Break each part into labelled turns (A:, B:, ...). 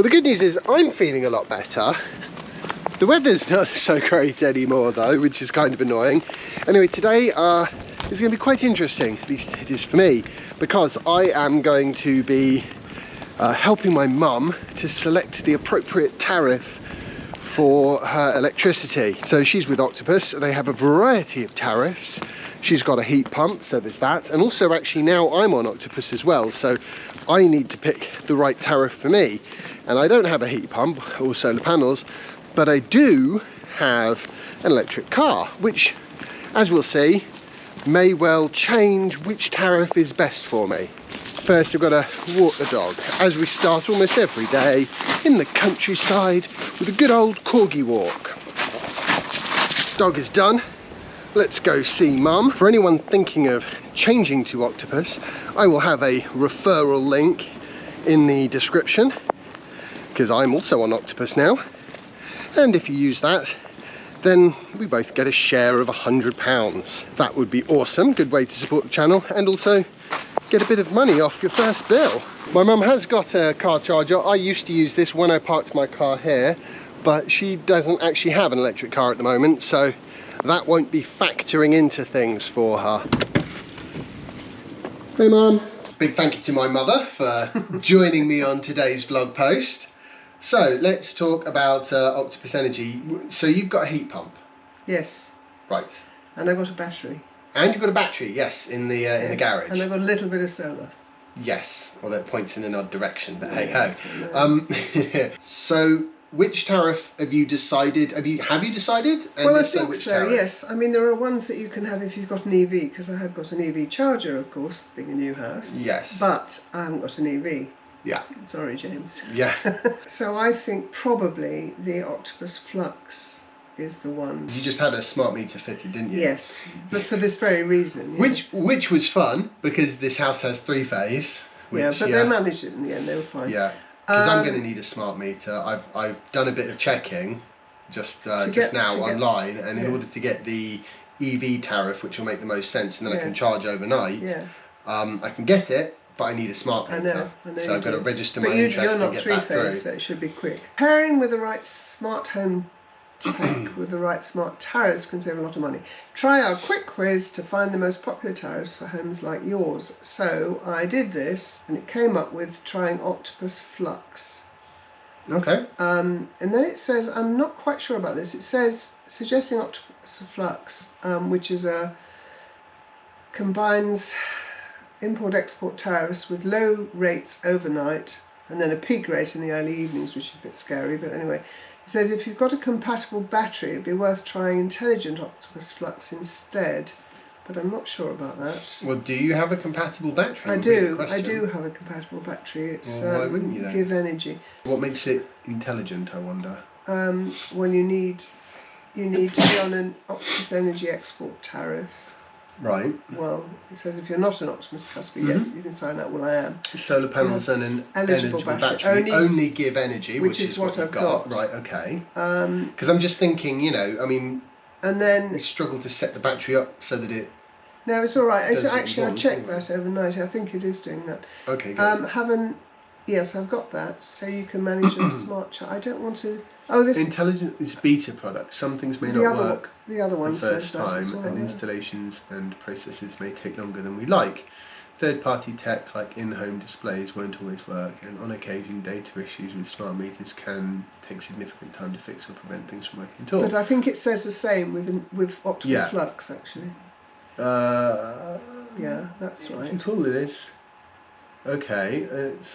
A: Well, the good news is I'm feeling a lot better. The weather's not so great anymore though, which is kind of annoying. Anyway, today is going to be quite interesting, at least it is for me, because I am going to be helping my mum to select the appropriate tariff for her electricity. So she's with Octopus, they have a variety of tariffs. She's got a heat pump, so there's that. And also actually now I'm on Octopus as well, so I need to pick the right tariff for me. And I don't have a heat pump or solar panels, but I do have an electric car, which, as we'll see, may well change which tariff is best for me. First, I've got to walk the dog, as we start almost every day in the countryside with a good old corgi walk. Dog is done. Let's go see Mum. For anyone thinking of changing to Octopus, I will have a referral link in the description, because I'm also on Octopus now. And if you use that, then we both get a share of £100. That would be awesome. Good way to support the channel and also get a bit of money off your first bill. My mum has got a car charger. I used to use this when I parked my car here, but she doesn't actually have an electric car at the moment, so that won't be factoring into things for her. Hey Mum. Big thank you to my mother for joining me on today's vlog post. So let's talk about Octopus Energy. So you've got a heat pump?
B: Yes.
A: Right.
B: And I've got a battery.
A: And you've got a battery, yes, in the garage.
B: And I've got a little bit of solar.
A: Yes, although it points in an odd direction, but hey ho. So which tariff have you decided? Have you decided? And
B: well, I
A: if so,
B: think
A: which
B: so.
A: tariff?
B: Yes. I mean, there are ones that you can have if you've got an EV, because I have got an EV charger, of course, being a new house.
A: Yes.
B: But I haven't got an EV.
A: Yeah.
B: Sorry, James.
A: Yeah.
B: So I think probably the Octopus Flux is the one.
A: You just had a smart meter fitted, didn't you?
B: Yes, but for this very reason. Yes.
A: Which was fun, because this house has 3-phase.
B: Yeah, but they managed it in the end. They were fine.
A: Yeah. Because I'm going to need a smart meter. I've done a bit of checking just now online, and in order to get the EV tariff, which will make the most sense, and then I can charge overnight, I can get it, but I need a smart meter. I know so I've got to register my interest and get that through. But you're not 3-phase,
B: so it should be quick. Pairing with the right smart home tech with the right smart tariffs can save a lot of money. Try our quick quiz to find the most popular tariffs for homes like yours. So I did this, and it came up with trying Octopus Flux.
A: Okay.
B: And then it says, I'm not quite sure about this, it says suggesting Octopus Flux, which is combines import-export tariffs with low rates overnight and then a peak rate in the early evenings, which is a bit scary, but anyway. It says if you've got a compatible battery, it'd be worth trying intelligent Octopus Flux instead, but I'm not sure about that.
A: Well, do you have a compatible battery?
B: I do have a compatible battery. It's
A: why wouldn't you then?
B: Give Energy.
A: What makes it intelligent, I wonder?
B: Well, you need to be on an Octopus Energy export tariff.
A: Right.
B: Well, it says if you're not an Octopus customer, you can sign up. Well, I am.
A: Solar panels and an eligible battery only give energy, which is what I've got. Right, okay. Because I'm just thinking, I mean, and then we struggle to set the battery up so that it...
B: No, it's all right. Actually, I checked that overnight. I think it is doing that.
A: Okay, good.
B: Yes, I've got that. So you can manage your smart charge. I don't want to... Oh, this
A: intelligent is beta product. Some things may not work
B: the other one
A: the first
B: says that
A: time,
B: as well,
A: and installations and processes may take longer than we like. Third-party tech like in-home displays won't always work, and on occasion data issues with smart meters can take significant time to fix or prevent things from working at all.
B: But I think it says the same with Octopus Flux, actually. Yeah, that's right.
A: That's all it is. Okay,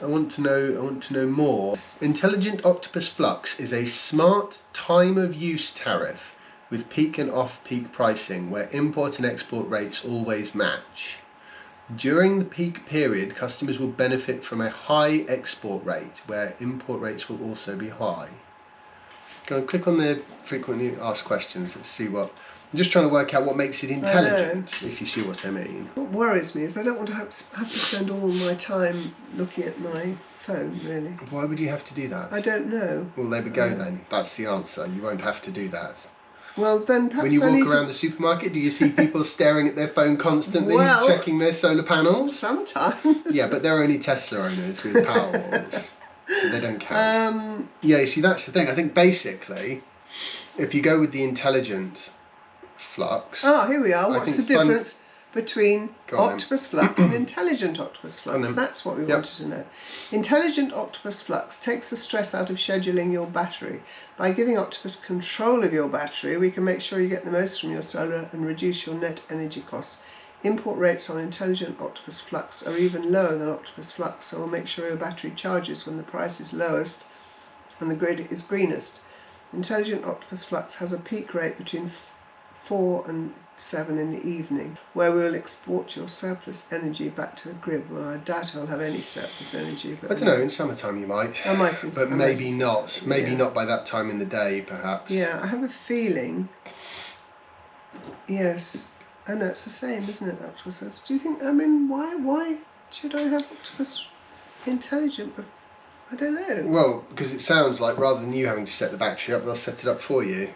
A: I want to know more. Intelligent Octopus Flux is a smart time of use tariff with peak and off-peak pricing where import and export rates always match. During the peak period, customers will benefit from a high export rate where import rates will also be high. Go and click on the frequently asked questions. Let's see what... I'm just trying to work out what makes it intelligent, if you see what I mean.
B: What worries me is I don't want to have to spend all my time looking at my phone, really.
A: Why would you have to do that?
B: I don't know.
A: Well, there we go then. That's the answer. You won't have to do that.
B: Well, then perhaps
A: when you walk around the supermarket, do you see people staring at their phone constantly, checking their solar panels?
B: Sometimes.
A: Yeah, but they're only Tesla owners with Powerwalls. So they don't count. Yeah, you see, that's the thing. I think basically, if you go with the intelligent flux...
B: Ah, here we are. What's the difference between octopus flux and intelligent octopus flux? That's what we wanted to know. Intelligent octopus flux takes the stress out of scheduling your battery. By giving octopus control of your battery, we can make sure you get the most from your solar and reduce your net energy costs. Import rates on intelligent octopus flux are even lower than octopus flux, so we'll make sure your battery charges when the price is lowest and the grid is greenest. Intelligent octopus flux has a peak rate between 4 and 7 in the evening, where we will export your surplus energy back to the grid. Well, I doubt I'll have any surplus energy. But
A: I don't know, in summertime you might.
B: I might.
A: But maybe not. Maybe not by that time in the day, perhaps.
B: Yeah, I have a feeling, yes. I know, it's the same, isn't it, octopus? Do you think, I mean, why should I have octopus intelligent? But I don't know.
A: Well, because it sounds like rather than you having to set the battery up, they'll set it up for you.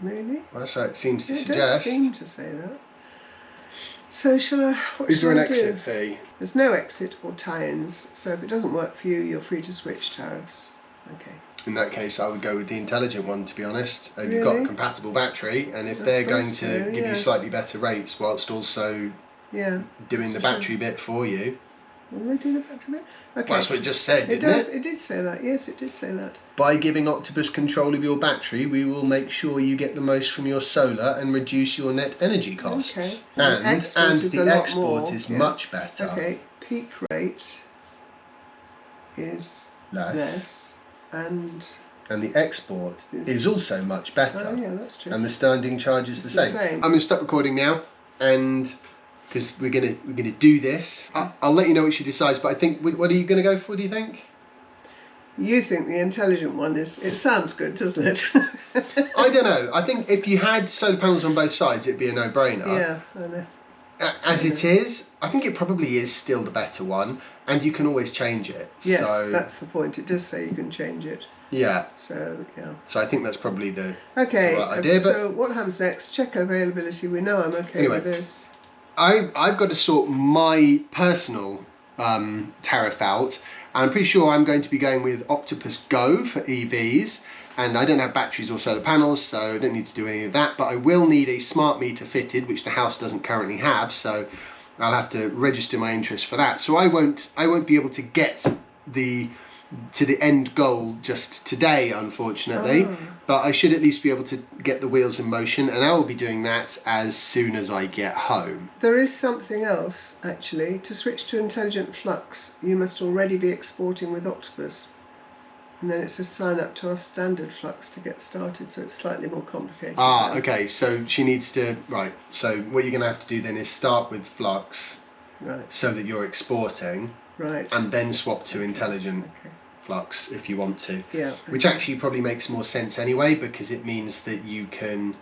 B: Really?
A: Well, that's what it seems to suggest.
B: It does seem to say that. So shall I, what
A: Is there
B: shall
A: an
B: I do?
A: exit fee?
B: There's no exit or tie-ins, so if it doesn't work for you, you're free to switch tariffs. Okay.
A: In that case, I would go with the intelligent one, to be honest. If
B: Really?
A: you've got a compatible battery, and if they're going to give you
B: yes.
A: slightly better rates whilst also doing the battery bit for you.
B: Will they do the battery bit? Okay.
A: Well, that's what it just said, didn't it?
B: It did say that, yes, it did say that.
A: By giving Octopus control of your battery, we will make sure you get the most from your solar and reduce your net energy costs.
B: Okay.
A: And the export is
B: yes.
A: much better.
B: Okay, peak rate is less and
A: the export is also much better.
B: Oh yeah, that's true.
A: And the standing charge is the same. I'm going to stop recording now, and because we're gonna do this. I'll let you know what she decides. But I think, what are you going to go for? Do you think?
B: You think the intelligent one is? It sounds good, doesn't it?
A: I don't know. I think if you had solar panels on both sides, it'd be a no-brainer.
B: Yeah, I know.
A: As it is, I think it probably is still the better one, and you can always change it.
B: Yes,
A: so,
B: that's the point. It does say you can change it.
A: Yeah.
B: So yeah.
A: So I think that's probably the
B: right
A: idea.
B: So what happens next? Check availability. We know I'm okay with this.
A: I've got to sort my personal tariff out. And I'm pretty sure I'm going to be going with Octopus Go for EVs. And I don't have batteries or solar panels, so I don't need to do any of that. But I will need a smart meter fitted, which the house doesn't currently have. So I'll have to register my interest for that. So I won't be able to get to the end goal just today, unfortunately. But I should at least be able to get the wheels in motion, and I will be doing that as soon as I get home.
B: There is something else, actually. To switch to intelligent flux, you must already be exporting with Octopus. And then it says sign up to our standard flux to get started, so it's slightly more complicated.
A: Okay, so she needs to, so what you're going to have to do then is start with flux, so that you're exporting, and then swap to intelligent flux if you want to.
B: Yeah.
A: Which actually probably makes more sense anyway, because it means that you can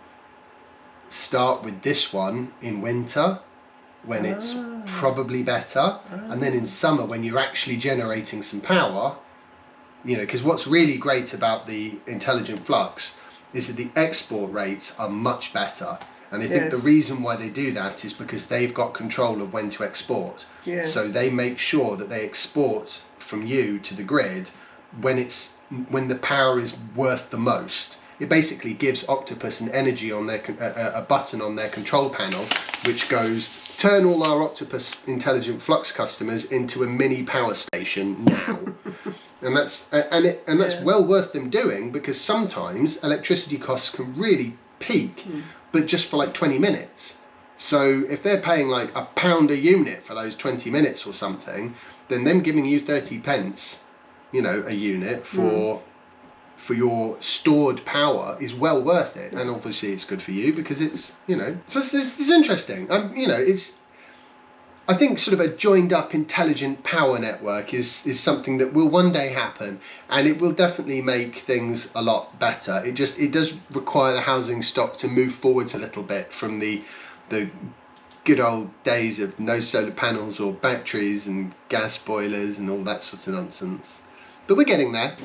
A: start with this one in winter when it's probably better, and then in summer when you're actually generating some power, because what's really great about the intelligent flux is that the export rates are much better. And I think the reason why they do that is because they've got control of when to export.
B: Yes.
A: So they make sure that they export from you to the grid when the power is worth the most. It basically gives Octopus an energy on their a button on their control panel, which goes, turn all our Octopus intelligent flux customers into a mini power station now. And that's well worth them doing, because sometimes electricity costs can really peak, but just for like 20 minutes. So if they're paying like £1 a unit for those 20 minutes or something, then them giving you 30 pence, a unit for your stored power is well worth it. And obviously it's good for you because it's, it's interesting. I think sort of a joined up intelligent power network is something that will one day happen, and it will definitely make things a lot better. It does require the housing stock to move forwards a little bit from the good old days of no solar panels or batteries and gas boilers and all that sort of nonsense. But we're getting there.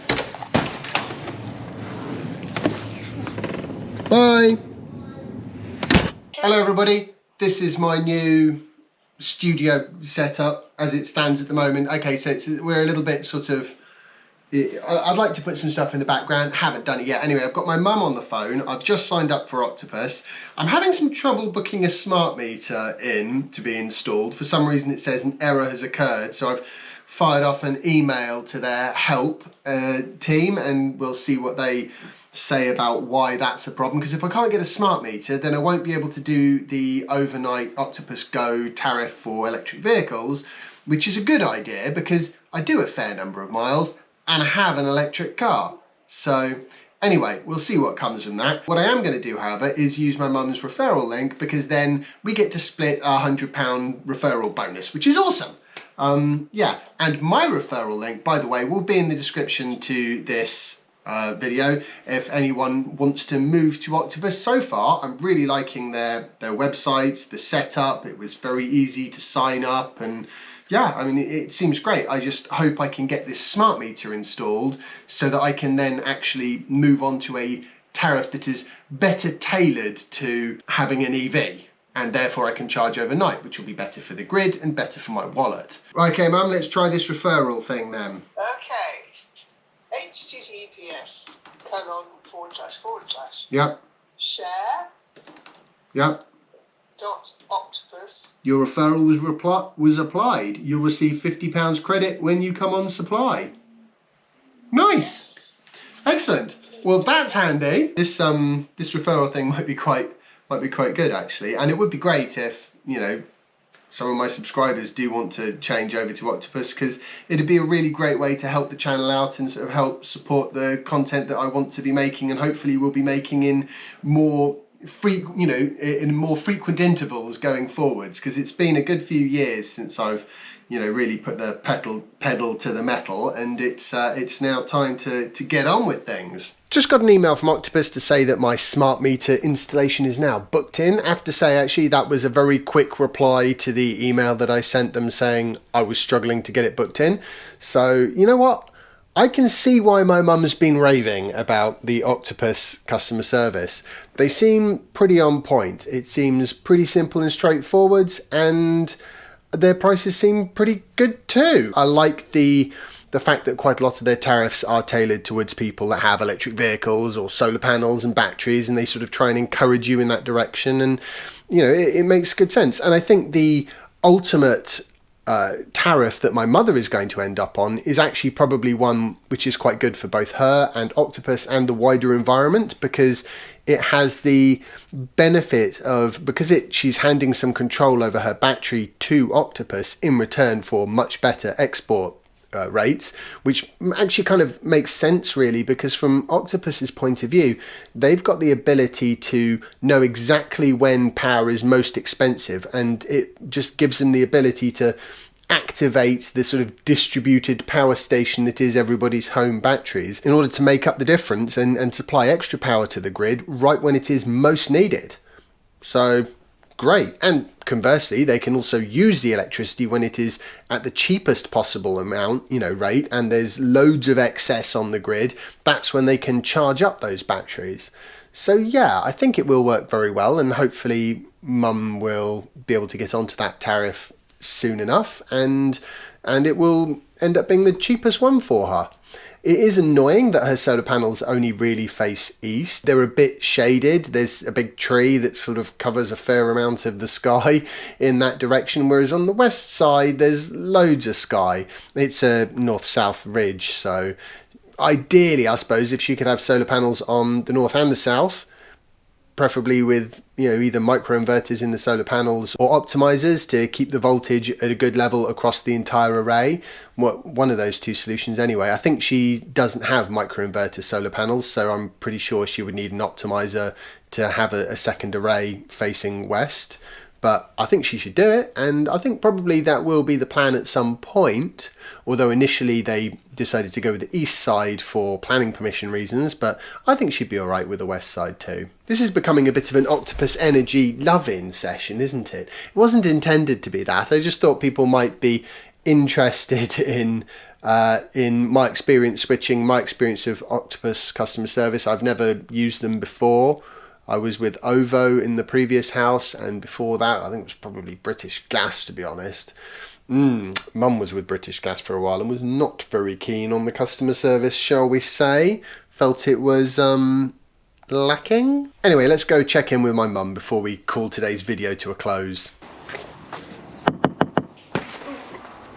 A: Bye. Hello everybody. This is my new studio setup as it stands at the moment. Okay, so we're a little bit sort of I'd like to put some stuff in the background, haven't done it yet. Anyway, I've got my mum on the phone. I've just signed up for Octopus. I'm having some trouble booking a smart meter in to be installed. For some reason it says an error has occurred, so I've fired off an email to their help team, and we'll see what they say about why that's a problem. Because if I can't get a smart meter, then I won't be able to do the overnight Octopus Go tariff for electric vehicles, which is a good idea because I do a fair number of miles and I have an electric car. So anyway, we'll see what comes from that. What I am going to do, however, is use my mum's referral link, because then we get to split a £100 referral bonus, which is awesome. Yeah, and my referral link, by the way, will be in the description to this video if anyone wants to move to Octopus. So far, I'm really liking their websites, the setup. It was very easy to sign up, and yeah, I mean, it seems great. I just hope I can get this smart meter installed so that I can then actually move on to a tariff that is better tailored to having an EV. And therefore I can charge overnight, which will be better for the grid and better for my wallet. Right, okay, Mum, let's try this referral thing then.
B: Okay. HTTPS //
A: Yep.
B: share
A: Yep.
B: .octopus.
A: Your referral was applied. You'll receive £50 credit when you come on supply. Nice. Excellent. Well, that's handy. This referral thing might be quite good actually, and it would be great if, you know, some of my subscribers do want to change over to Octopus, because it'd be a really great way to help the channel out and sort of help support the content that I want to be making, and hopefully we'll be making in more frequent intervals going forwards, because it's been a good few years since I've, you know, really put the pedal to the metal, and it's now time to get on with things. Just got an email from Octopus to say that my smart meter installation is now booked in. I have to say, actually, that was a very quick reply to the email that I sent them saying I was struggling to get it booked in. So, you know what? I can see why my mum's been raving about the Octopus customer service. They seem pretty on point. It seems pretty simple and straightforward, and their prices seem pretty good too. I like the fact that quite a lot of their tariffs are tailored towards people that have electric vehicles or solar panels and batteries, and they sort of try and encourage you in that direction, and you know, it makes good sense. And I think the ultimate tariff that my mother is going to end up on is actually probably one which is quite good for both her and Octopus and the wider environment, because it has the benefit of, because she's handing some control over her battery to Octopus in return for much better export rates, which actually kind of makes sense really, because from Octopus's point of view, they've got the ability to know exactly when power is most expensive, and it just gives them the ability to activate the sort of distributed power station that is everybody's home batteries in order to make up the difference and supply extra power to the grid right when it is most needed. So great. And conversely, they can also use the electricity when it is at the cheapest possible amount, you know, rate, and there's loads of excess on the grid. That's when they can charge up those batteries. So yeah, I think it will work very well, and hopefully Mum will be able to get onto that tariff soon enough, and it will end up being the cheapest one for her. It is annoying that her solar panels only really face east. They're a bit shaded. There's a big tree that sort of covers a fair amount of the sky in that direction, whereas on the west side there's loads of sky. It's a north-south ridge, so ideally, I suppose, if she could have solar panels on the north and the south, preferably with, you know, either microinverters in the solar panels or optimizers to keep the voltage at a good level across the entire array. One of those two solutions anyway. I think she doesn't have microinverter solar panels, so I'm pretty sure she would need an optimizer to have a second array facing west. But I think she should do it, and I think probably that will be the plan at some point, although initially they decided to go with the east side for planning permission reasons, but I think she'd be alright with the west side too. This is becoming a bit of an Octopus Energy love-in session, isn't it? It wasn't intended to be that. I just thought people might be interested in my experience switching, my experience of Octopus customer service. I've never used them before. I was with OVO in the previous house, and before that I think it was probably British Gas, to be honest. Mum was with British Gas for a while and was not very keen on the customer service, shall we say. Felt it was lacking. Anyway, let's go check in with my mum before we call today's video to a close.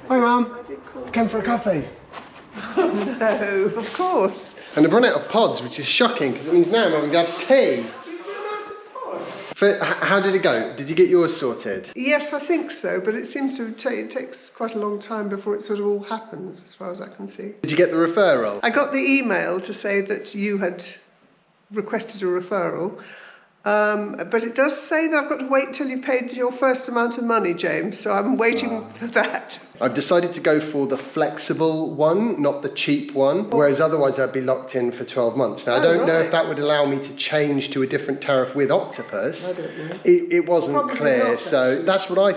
A: Hi Mum, came for a coffee.
B: Oh no, of course.
A: And I've run out of pods, which is shocking because it means now I'm having to have tea. How did it go? Did you get yours sorted?
B: Yes, I think so, but it seems to take, it takes quite a long time before it sort of all happens, as far as I can see.
A: Did you get the referral?
B: I got the email to say that you had requested a referral, but it does say that I've got to wait till you've paid your first amount of money, James, so I'm waiting for that.
A: I've decided to go for the flexible one, not the cheap one, whereas otherwise I'd be locked in for 12 months. Now, I don't know if that would allow me to change to a different tariff with Octopus.
B: I don't know.
A: It wasn't
B: Probably
A: clear,
B: not,
A: so
B: actually.
A: that's what I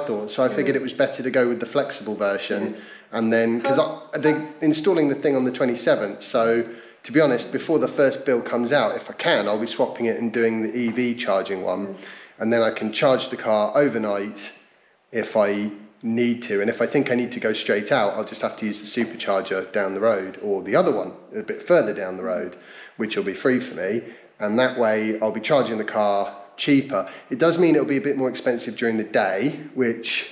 A: thought. So I figured it was better to go with the flexible version.
B: Yes.
A: And then, because they're installing the thing on the 27th, so to be honest, before the first bill comes out, if I can, I'll be swapping it and doing the EV charging one. And then I can charge the car overnight if I need to. And if I think I need to go straight out, I'll just have to use the supercharger down the road, or the other one a bit further down the road, which will be free for me. And that way I'll be charging the car cheaper. It does mean it'll be a bit more expensive during the day, which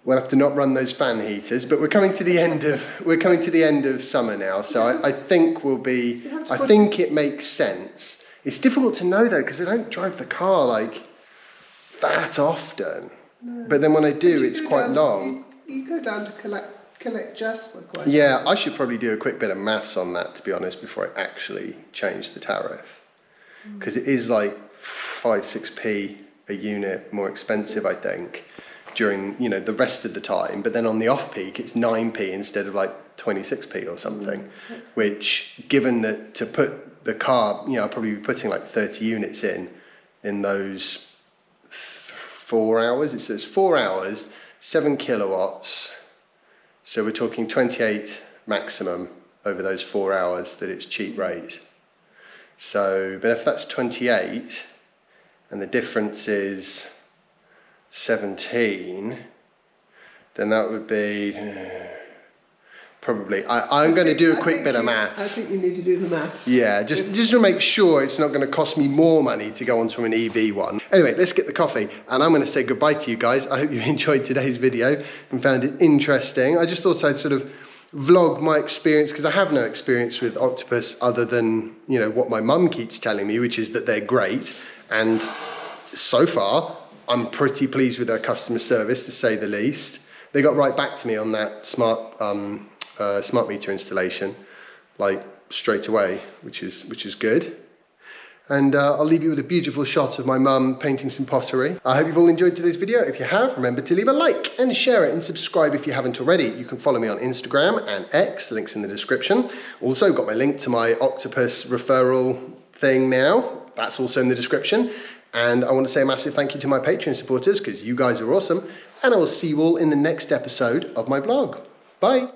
A: we'll have to not run those fan heaters, but we're coming to the end of summer now, so I think I think it makes sense. It's difficult to know though, because I don't drive the car like that often. No. But then when I do, it's quite long.
B: You go down to collect Jasper quite
A: Yeah, I should probably do a quick bit of maths on that, to be honest, before I actually change the tariff. Because it is like 5-6p a unit more expensive, I think, during the rest of the time. But then on the off-peak, it's 9p instead of like 26p or something. Which, given that to put the car, I'll probably be putting like 30 units in those 4 hours. It says 4 hours, 7 kilowatts. So we're talking 28 maximum over those 4 hours that it's cheap rate. So, but if that's 28 and the difference is 17, then that would be probably, I'm going to do a quick bit of maths.
B: I think you need to do the maths.
A: Yeah, just to make sure it's not going to cost me more money to go onto an EV one. Anyway, let's get the coffee, and I'm going to say goodbye to you guys. I hope you enjoyed today's video and found it interesting. I just thought I'd sort of vlog my experience, because I have no experience with Octopus other than, what my mum keeps telling me, which is that they're great. And so far, I'm pretty pleased with their customer service, to say the least. They got right back to me on that smart meter installation, like straight away, which is good. And I'll leave you with a beautiful shot of my mum painting some pottery. I hope you've all enjoyed today's video. If you have, remember to leave a like and share it and subscribe if you haven't already. You can follow me on Instagram and X, the link's in the description. Also got my link to my Octopus referral thing now. That's also in the description. And I want to say a massive thank you to my Patreon supporters, because you guys are awesome. And I will see you all in the next episode of my vlog. Bye.